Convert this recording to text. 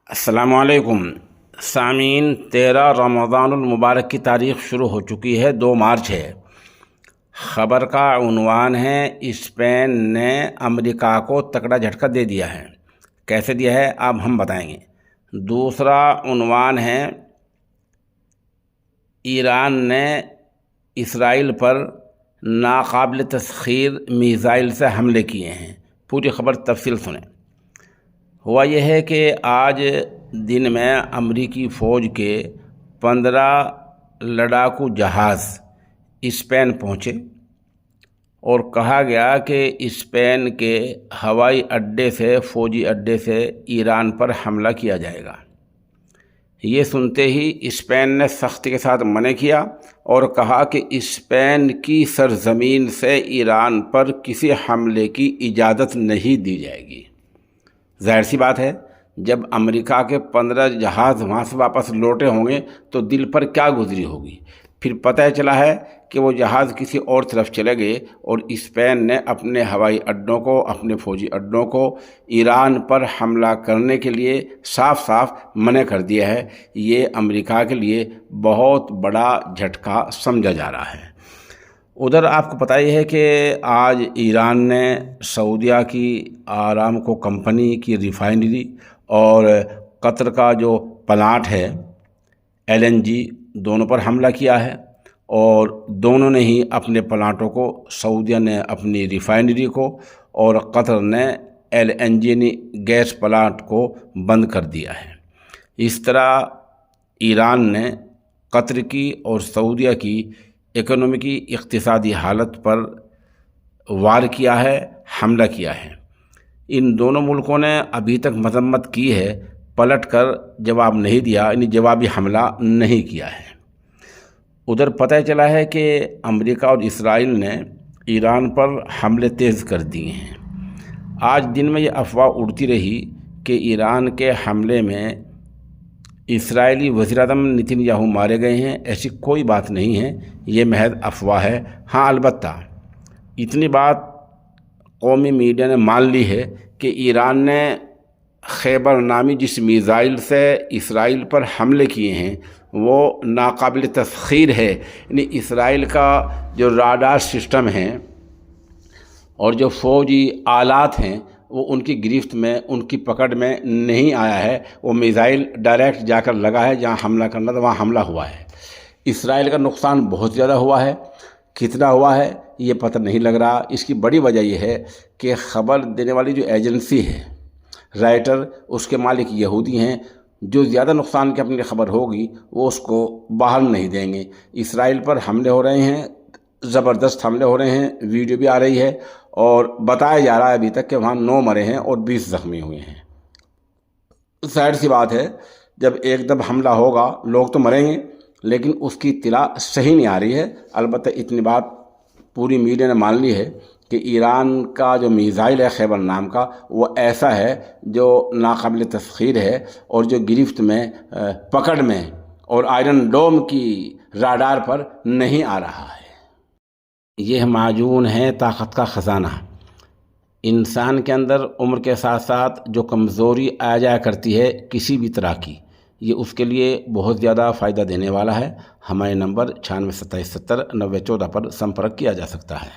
السلام علیکم سامعین، 13 رمضان المبارک کی تاریخ شروع ہو چکی ہے، 2 مارچ ہے۔ خبر کا عنوان ہے اسپین نے امریکہ کو تکڑا جھٹکا دے دیا ہے۔ کیسے دیا ہے اب ہم بتائیں گے۔ دوسرا عنوان ہے ایران نے اسرائیل پر ناقابل تسخیر میزائل سے حملے کیے ہیں۔ پوری خبر تفصیل سنیں۔ ہوا یہ ہے کہ آج دن میں امریکی فوج کے 15 لڑاکو جہاز اسپین پہنچے اور کہا گیا کہ اسپین کے ہوائی اڈے سے، فوجی اڈے سے ایران پر حملہ کیا جائے گا۔ یہ سنتے ہی اسپین نے سختی کے ساتھ منع کیا اور کہا کہ اسپین کی سرزمین سے ایران پر کسی حملے کی اجازت نہیں دی جائے گی۔ ظاہر سی بات ہے، جب امریکہ کے 15 جہاز وہاں سے واپس لوٹے ہوں گے تو دل پر کیا گزری ہوگی۔ پھر پتہ چلا ہے کہ وہ جہاز کسی اور طرف چلے گئے اور اسپین نے اپنے ہوائی اڈوں کو، اپنے فوجی اڈوں کو ایران پر حملہ کرنے کے لیے صاف صاف منع کر دیا ہے۔ یہ امریکہ کے لیے بہت بڑا جھٹکا سمجھا جا رہا ہے۔ ادھر آپ کو پتہ ہی ہے کہ آج ایران نے سعودیہ کی آرامکو کمپنی کی ریفائنری اور قطر کا جو پلانٹ ہے LNG، دونوں پر حملہ کیا ہے، اور دونوں نے ہی اپنے پلانٹوں کو، سعودیہ نے اپنی ریفائنری کو اور قطر نے LNG گیس پلانٹ کو بند کر دیا ہے۔ اس طرح ایران نے قطر کی اور سعودیہ کی اکنامیکی اقتصادی حالت پر وار کیا ہے، حملہ کیا ہے۔ ان دونوں ملکوں نے ابھی تک مذمت کی ہے، پلٹ کر جواب نہیں دیا، یعنی جوابی حملہ نہیں کیا ہے۔ ادھر پتہ چلا ہے کہ امریکہ اور اسرائیل نے ایران پر حملے تیز کر دیے ہیں۔ آج دن میں یہ افواہ اڑتی رہی کہ ایران کے حملے میں اسرائیلی وزیراعظم نتن یاہو مارے گئے ہیں۔ ایسی کوئی بات نہیں ہے، یہ محض افواہ ہے۔ ہاں، البتہ اتنی بات قومی میڈیا نے مان لی ہے کہ ایران نے خیبر نامی جس میزائل سے اسرائیل پر حملے کیے ہیں وہ ناقابل تسخیر ہے، یعنی اسرائیل کا جو راڈار سسٹم ہے اور جو فوجی آلات ہیں وہ ان کی گرفت میں، ان کی پکڑ میں نہیں آیا ہے۔ وہ میزائل ڈائریکٹ جا کر لگا ہے جہاں حملہ کرنا تھا، وہاں حملہ ہوا ہے۔ اسرائیل کا نقصان بہت زیادہ ہوا ہے۔ کتنا ہوا ہے یہ پتہ نہیں لگ رہا۔ اس کی بڑی وجہ یہ ہے کہ خبر دینے والی جو ایجنسی ہے، رائٹر، اس کے مالک یہودی ہیں۔ جو زیادہ نقصان کی اپنی خبر ہوگی وہ اس کو باہر نہیں دیں گے۔ اسرائیل پر حملے ہو رہے ہیں، زبردست حملے ہو رہے ہیں، ویڈیو بھی آ رہی ہے اور بتایا جا رہا ہے ابھی تک کہ وہاں 9 مرے ہیں اور 20 زخمی ہوئے ہیں۔ ظاہر سی بات ہے، جب ایک دم حملہ ہوگا لوگ تو مریں گے، لیکن اس کی اطلاع صحیح نہیں آ رہی ہے۔ البتہ اتنی بات پوری میڈیا نے مان لی ہے کہ ایران کا جو میزائل ہے خیبر نام کا، وہ ایسا ہے جو ناقابل تسخیر ہے اور جو گرفت میں، پکڑ میں اور آئرن ڈوم کی راڈار پر نہیں آ رہا ہے۔ یہ معجون ہے طاقت کا خزانہ۔ انسان کے اندر عمر کے ساتھ ساتھ جو کمزوری آ جایا کرتی ہے کسی بھی طرح کی، یہ اس کے لیے بہت زیادہ فائدہ دینے والا ہے۔ ہمارے نمبر 9627709014 پر سمپرک کیا جا سکتا ہے۔